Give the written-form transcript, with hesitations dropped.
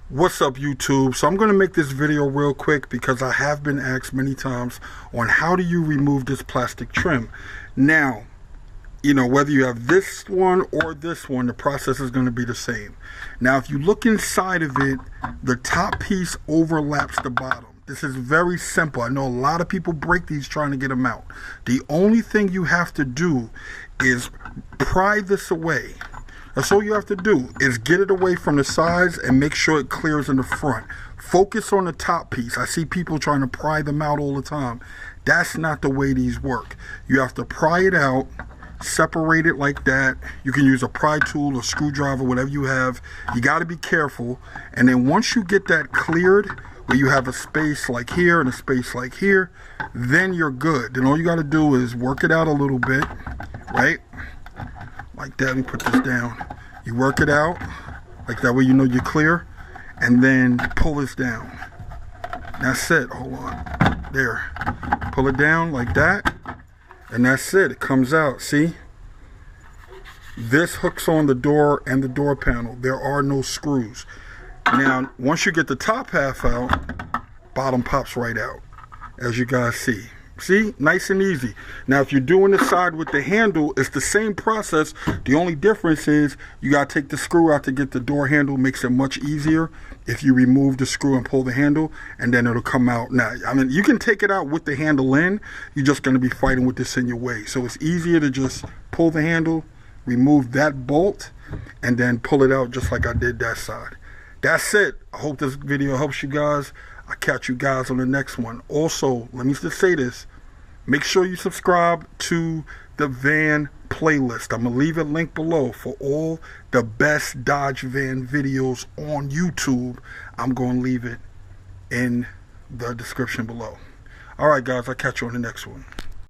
What's up, YouTube? So I'm going to make this video real quick because I have been asked many times on how do you remove this plastic trim. Now, you know, whether you have this one or this one, the process is going to be the same. Now, if you look inside of it, the top piece overlaps the bottom. This is very simple. I know a lot of people break these trying to get them out. The only thing you have to do is pry this away. That's all you have to do, is get it away from the sides and make sure it clears in the front. Focus on the top piece. I see people trying to pry them out all the time. That's not the way these work. You have to pry it out, separate it like that. You can use a pry tool, a screwdriver, whatever you have. You got to be careful. And then once you get that cleared, where you have a space like here and a space like here, then you're good. Then all you got to do is work it out a little bit, right? Like that. Let me put this down. You work it out like that way you know you're clear, and then pull this down. That's it. Hold on. There. Pull it down like that, and that's it. It comes out. See? This hooks on the door and the door panel. There are no screws. Now, once you get the top half out, bottom pops right out, as you guys see. See? Nice and easy. Now, if you're doing the side with the handle, it's the same process. The only difference is you got to take the screw out to get the door handle. Makes it much easier if you remove the screw and pull the handle, and then it'll come out. Now, I mean, you can take it out with the handle in. You're just going to be fighting with this in your way. So it's easier to just pull the handle, remove that bolt, and then pull it out just like I did that side. That's it. I hope this video helps you guys. I'll catch you guys on the next one. Also, let me just say this. Make sure you subscribe to the van playlist. I'm going to leave a link below for all the best Dodge van videos on YouTube. I'm going to leave it in the description below. All right, guys. I'll catch you on the next one.